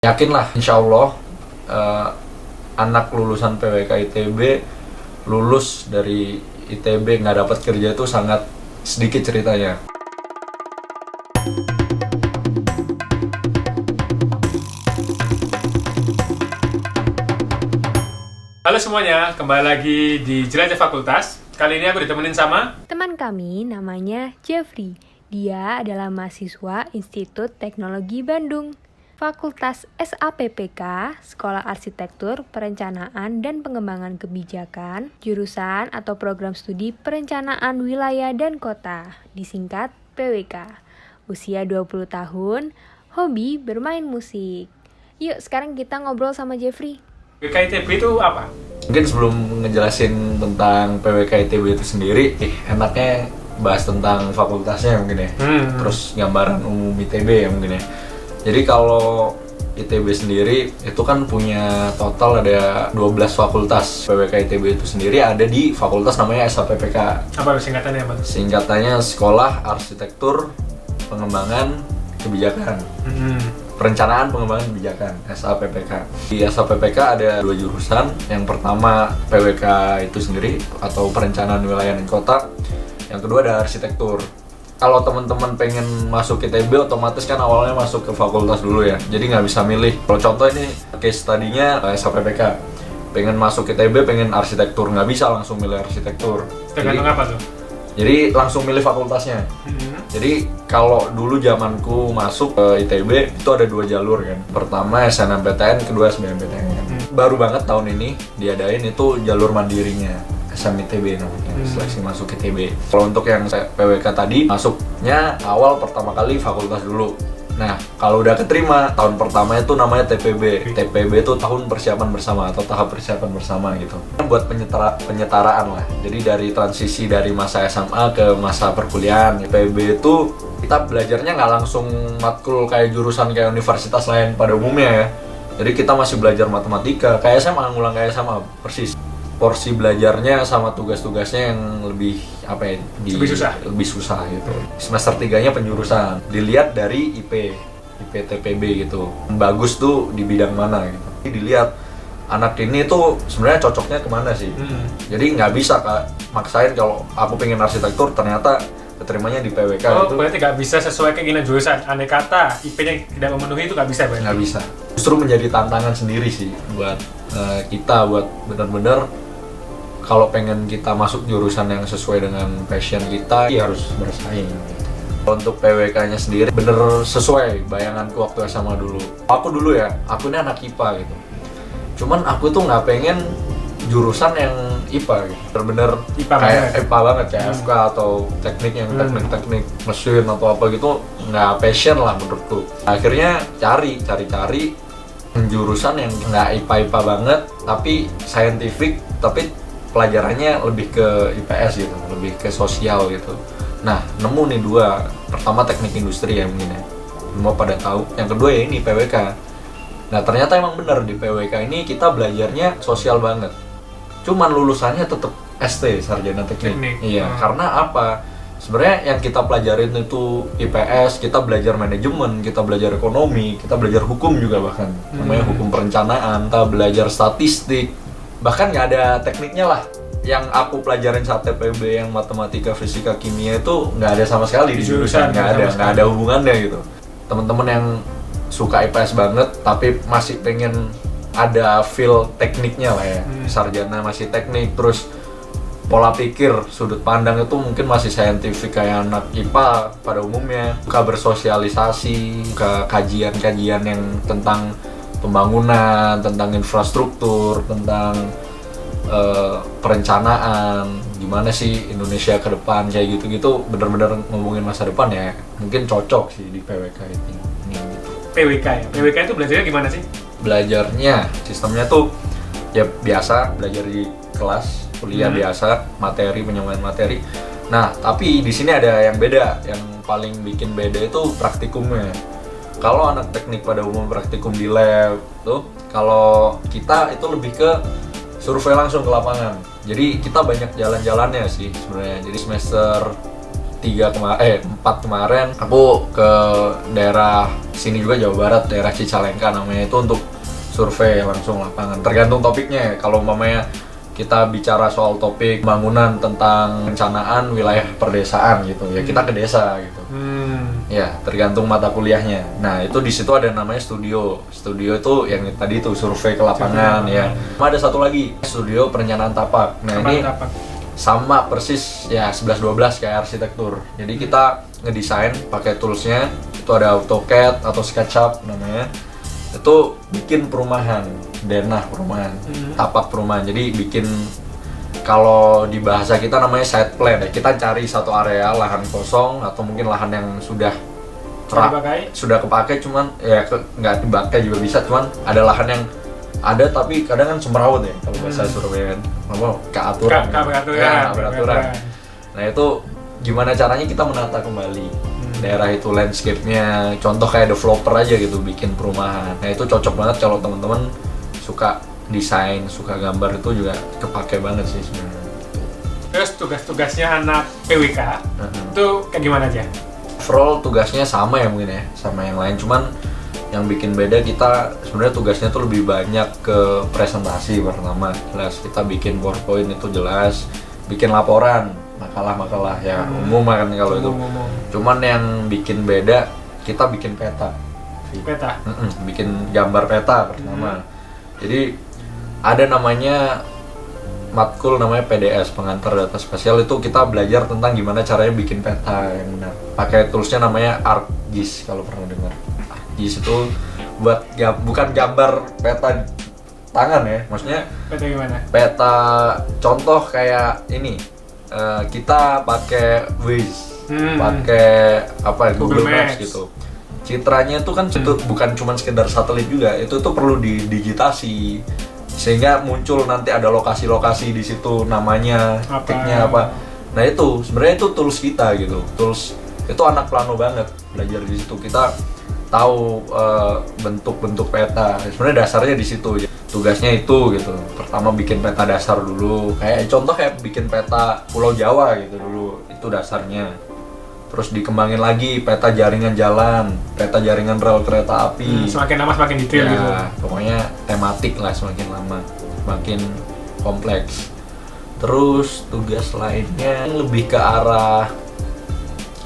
Yakin lah, insya Allah anak lulusan PWK ITB lulus dari ITB nggak dapat kerja itu sangat sedikit ceritanya. Halo semuanya, kembali lagi di Jelajah Fakultas. Kali ini aku ditemenin sama Teman kami namanya Jeffrey. Dia adalah mahasiswa Institut Teknologi Bandung, Fakultas SAPPK, Sekolah Arsitektur, Perencanaan dan Pengembangan Kebijakan, jurusan atau program studi Perencanaan Wilayah dan Kota, disingkat PWK. Usia 20 tahun, hobi bermain musik. Yuk sekarang kita ngobrol sama Jeffrey. PWK ITB itu apa? Mungkin sebelum ngejelasin tentang PWK ITB itu sendiri, enaknya bahas tentang fakultasnya mungkin ya. Terus gambaran umum ITB ya mungkin ya. Jadi kalau ITB sendiri itu kan punya total ada 12 fakultas. PWK ITB itu sendiri ada di fakultas namanya SAPPK. Apa singkatannya, Pak? Singkatannya Sekolah Arsitektur Pengembangan Kebijakan. Perencanaan Pengembangan Kebijakan, SAPPK. Di SAPPK ada 2 jurusan. Yang pertama PWK itu sendiri atau Perencanaan Wilayah dan Kota. Yang kedua ada Arsitektur. Kalau teman-teman pengen masuk ITB otomatis kan awalnya masuk ke fakultas dulu ya. Jadi nggak bisa milih. Kalau contoh ini case study-nya SAPPK. Pengen masuk ITB, pengen arsitektur, nggak bisa langsung milih arsitektur. Tergantung apa tuh? Jadi langsung milih fakultasnya. Jadi kalau dulu zamanku masuk ke ITB itu ada 2 jalur kan. Pertama SNMPTN, kedua SBMPTN. Baru banget tahun ini diadain itu jalur mandirinya. SMITB namanya, seleksi masuk ITB. Kalau untuk yang PWK tadi masuknya awal pertama kali fakultas dulu. Nah, kalau udah keterima tahun pertama itu namanya TPB. TPB itu tahun persiapan bersama atau tahap persiapan bersama gitu. Buat penyetaraan lah. Jadi dari transisi dari masa SMA ke masa perkuliahan. TPB itu kita belajarnya nggak langsung matkul kayak jurusan kayak universitas lain pada umumnya ya. Jadi kita masih belajar matematika kayak SMA, ngulang kayak SMA persis. Porsi belajarnya sama tugas-tugasnya yang lebih lebih susah gitu. Semester 3-nya penjurusan dilihat dari IP TPB gitu. Bagus tuh di bidang mana gitu. Jadi dilihat anak ini tuh sebenarnya cocoknya kemana sih. Jadi nggak bisa Kak maksain kalau aku pengen arsitektur ternyata keterimanya di PWK. Oh, berarti nggak bisa sesuai keinginan jurusan. Andai kata IP-nya tidak memenuhi itu nggak bisa berarti? Nggak bisa. Justru menjadi tantangan sendiri sih buat kita buat benar-benar kalau pengen kita masuk jurusan yang sesuai dengan passion kita, ya harus bersaing. Untuk PWK-nya sendiri bener sesuai bayanganku waktu SMA dulu. Aku dulu ya, aku ini anak IPA gitu. Cuman aku tuh nggak pengen jurusan yang IPA gitu. Bener-bener IPA kayak banget. IPA banget kayak FK atau teknik yang teknik mesin atau apa gitu, nggak passion lah menurutku. Akhirnya cari jurusan yang nggak IPA banget, tapi scientific, tapi pelajarannya lebih ke IPS gitu, lebih ke sosial gitu. Nah, nemu nih 2. Pertama teknik industri ya mungkin ya. Semua pada tahu. Yang kedua ya ini PWK. Nah, ternyata emang bener di PWK ini kita belajarnya sosial banget. Cuman lulusannya tetap ST, sarjana teknik. Iya, karena apa? Sebenarnya yang kita pelajarin itu IPS, kita belajar manajemen, kita belajar ekonomi, kita belajar hukum juga bahkan. Namanya hukum perencanaan, kita belajar statistik. Bahkan nggak ada tekniknya lah. Yang aku pelajarin saat TPB yang matematika, fisika, kimia itu nggak ada sama sekali di jurusan, nggak ada hubungannya gitu. Teman-teman yang suka IPS banget tapi masih pengen ada feel tekniknya lah ya. Sarjana masih teknik, terus pola pikir, sudut pandang itu mungkin masih saintifik kayak anak IPA pada umumnya. Suka bersosialisasi, suka kajian-kajian yang tentang pembangunan, tentang infrastruktur, tentang perencanaan, gimana sih Indonesia ke depan kayak gitu-gitu, bener-bener ngomongin masa depan ya, mungkin cocok sih di PWK ini gitu. PWK ya? PWK itu belajarnya gimana sih? Belajarnya, sistemnya tuh ya biasa, belajar di kelas, kuliah biasa, materi, penyampaian materi. Nah, tapi di sini ada yang beda, yang paling bikin beda itu praktikumnya. Kalau anak teknik pada umum praktikum di lab tuh, kalau kita itu lebih ke survei langsung ke lapangan. Jadi kita banyak jalan-jalannya sih sebenarnya. Jadi semester 4 kemarin aku ke daerah sini juga Jawa Barat, daerah Cicalengka namanya, itu untuk survei langsung lapangan. Tergantung topiknya. Kalau umpamanya kita bicara soal topik bangunan tentang perencanaan wilayah perdesaan gitu, ya kita ke desa gitu. Ya, tergantung mata kuliahnya. Nah, itu di situ ada namanya studio. Studio itu yang tadi itu survei ke lapangan ya. Ada satu lagi, studio perencanaan tapak. Nah, ini sama persis ya 11-12 kayak arsitektur. Jadi kita ngedesain pakai toolsnya, itu ada AutoCAD atau SketchUp namanya. Itu bikin perumahan, denah perumahan, tapak perumahan. Jadi bikin, kalau di bahasa kita namanya site plan ya. Kita cari satu area lahan kosong atau mungkin lahan yang sudah kepakai, cuman ya nggak dipakai juga bisa, cuman ada lahan yang ada tapi kadang kan semrawut ya kalau bahasa Surabaya kan, keaturan. Nah itu gimana caranya kita menata kembali daerah itu, landscape-nya, contoh kayak developer aja gitu bikin perumahan. Nah itu cocok banget kalau teman-teman suka desain, suka gambar, itu juga kepake banget sih sebenarnya. Terus tugas-tugasnya anak PWK itu kayak gimana aja? Overall tugasnya sama ya mungkin ya, sama yang lain, cuman yang bikin beda kita sebenarnya tugasnya tuh lebih banyak ke presentasi. Pertama jelas kita bikin PowerPoint itu jelas, bikin laporan, makalah-makalah ya umum kan kalau itu. Cuman yang bikin beda kita bikin peta. Bikin gambar peta pertama. Jadi ada namanya matkul namanya PDS, pengantar data spasial. Itu kita belajar tentang gimana caranya bikin peta yang benar. Pakai toolsnya namanya ArcGIS, kalau pernah dengar. ArcGIS itu buat bukan gambar peta tangan ya, maksudnya peta gimana? Peta contoh kayak ini, kita pakai Waze, pakai apa Google Maps gitu. Citranya itu kan bukan cuma sekedar satelit juga, itu tuh perlu didigitasi sehingga muncul nanti ada lokasi-lokasi di situ, namanya, titiknya apa. Nah itu sebenarnya itu tools kita gitu, tools itu anak plano banget belajar di situ. Kita tahu bentuk-bentuk peta. Sebenarnya dasarnya di situ. Tugasnya itu gitu. Pertama bikin peta dasar dulu. Kayak contoh kayak bikin peta Pulau Jawa gitu dulu. Itu dasarnya. Terus dikembangin lagi peta jaringan jalan, peta jaringan rel kereta api. Semakin lama semakin detail ya, gitu. Pokoknya tematik lah, semakin lama semakin kompleks. Terus tugas lainnya lebih ke arah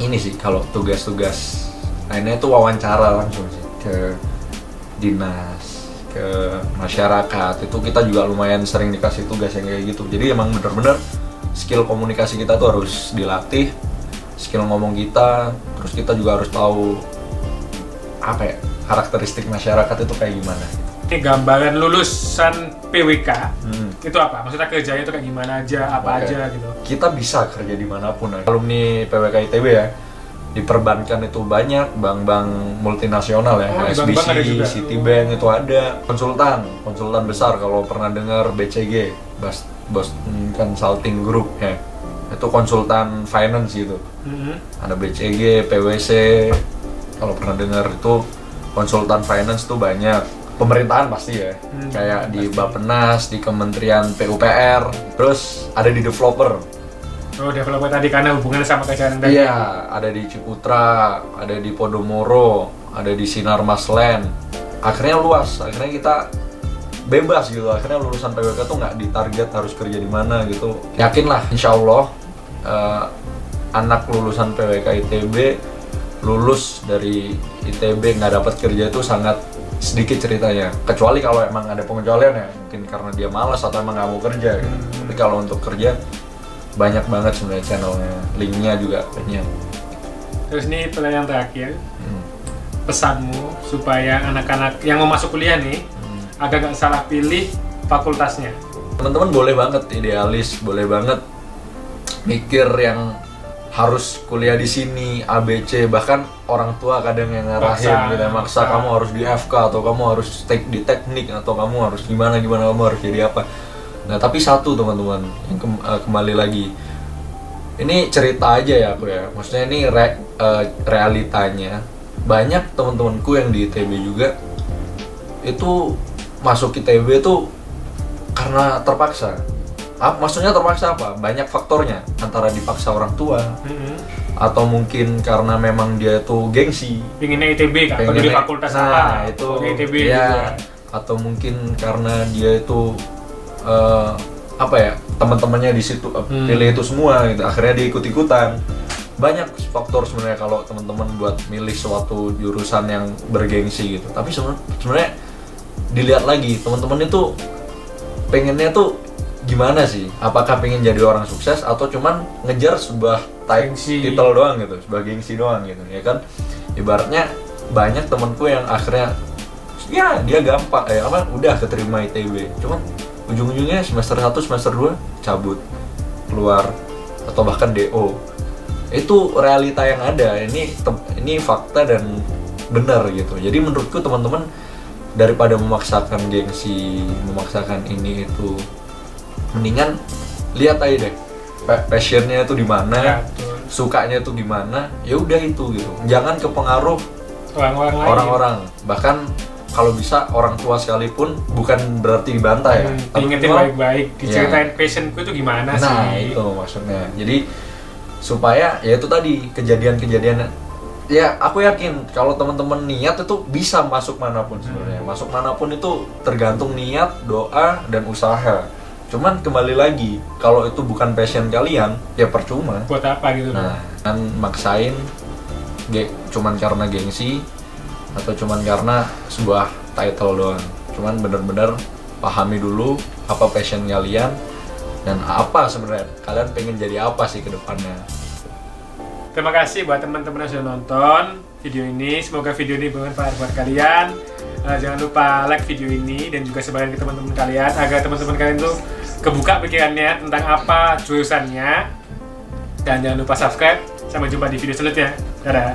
ini sih, kalau tugas-tugas lainnya itu wawancara langsung sih ke dinas, ke masyarakat. Itu kita juga lumayan sering dikasih tugas yang kayak gitu. Jadi emang bener-bener skill komunikasi kita tuh harus dilatih, skill ngomong kita, terus kita juga harus tahu apa ya, karakteristik masyarakat itu kayak gimana. Ini gambaran lulusan PWK itu apa? Maksudnya kerjanya itu kayak gimana aja, apa aja gitu? Kita bisa kerja dimanapun ya. Alumni PWK ITB ya, di perbankan itu banyak, bank-bank multinasional ya, HSBC, Citibank itu ada. Konsultan besar, kalau pernah dengar BCG, Boston Consulting Group ya, itu konsultan finance gitu. Ada BCG, PwC, kalau pernah dengar itu konsultan finance tuh banyak. Pemerintahan pasti ya, kayak di Bappenas, di Kementerian PUPR, terus ada di developer. Oh, developer tadi karena hubungannya sama kerjaan tadi. Iya, ada di Ciputra, ada di Podomoro, ada di Sinarmasland. Akhirnya luas, akhirnya kita bebas gitu. Akhirnya lulusan PWK tuh nggak ditarget harus kerja di mana gitu. Yakinlah, insya Allah anak lulusan PWK ITB lulus dari ITB nggak dapat kerja itu sangat sedikit ceritanya. Kecuali kalau emang ada pengecualian ya, mungkin karena dia malas atau emang nggak mau kerja gitu. Tapi kalau untuk kerja banyak banget sebenarnya channelnya, linknya juga banyak. Terus ini pertanyaan terakhir, pesanmu supaya anak-anak yang mau masuk kuliah nih agak nggak salah pilih fakultasnya. Teman-teman boleh banget idealis, boleh banget mikir yang harus kuliah di sini ABC, bahkan orang tua kadang yang ngarahin gitu, maksa kamu harus di FK atau kamu harus di teknik atau kamu harus gimana kamu harus jadi apa. Nah tapi satu teman-teman yang kembali lagi, ini cerita aja ya aku ya, maksudnya ini realitanya banyak teman-temanku yang di ITB juga itu masuk ITB itu karena terpaksa. Maksudnya terpaksa apa? Banyak faktornya, antara dipaksa orang tua, atau mungkin karena memang dia tuh gengsi Pinginnya ITB kan, atau pengennya- jadi fakultas nah, apa? itu Pokoknya ITB ya, gitu. atau mungkin karena dia itu apa ya, teman-temannya di situ pilih itu semua gitu, akhirnya dia ikut-ikutan. Banyak faktor sebenarnya kalau teman-teman buat milih suatu jurusan yang bergengsi gitu. Tapi sebenarnya dilihat lagi, teman-teman itu pengennya tuh gimana sih? Apakah pengen jadi orang sukses atau cuman ngejar sebuah Gengsi. title doang gitu, sebuah gengsi doang gitu, ya kan? Ibaratnya banyak temanku yang akhirnya ya dia gampang udah keterima ITB, cuman ujung-ujungnya semester 1, semester 2 cabut, keluar, atau bahkan DO. Itu realita yang ada, ini fakta dan benar gitu. Jadi menurutku teman-teman, daripada memaksakan gengsi, memaksakan ini itu, mendingan lihat aja deh passionnya itu di mana, Ya, betul. sukanya itu di mana, ya udah itu gitu. Jangan kepengaruh Orang-orang lain. orang-orang, bahkan kalau bisa orang tua sekalipun, bukan berarti dibantai ya. Tapi Diingetin memang- baik-baik, diceritain passionku itu gimana sih. Nah itu maksudnya. Jadi supaya ya itu tadi kejadian-kejadian, ya aku yakin kalau teman-teman niat itu bisa masuk manapun sebenarnya. Masuk manapun itu tergantung niat, doa, dan usaha. Cuman kembali lagi, kalau itu bukan passion kalian, ya percuma. Buat apa gitu? Nah, kan maksain cuman karena gengsi atau cuman karena sebuah title doang. Cuman bener-bener pahami dulu apa passion kalian dan apa sebenarnya kalian pengen jadi apa sih ke depannya. Terima kasih buat teman-teman yang sudah nonton video ini. Semoga video ini bermanfaat buat kalian. Jangan lupa like video ini dan juga sebagian ke teman-teman kalian agar teman-teman kalian tuh kebuka pikirannya tentang apa jurusannya. Dan jangan lupa subscribe. Sampai jumpa di video selanjutnya. Dadah.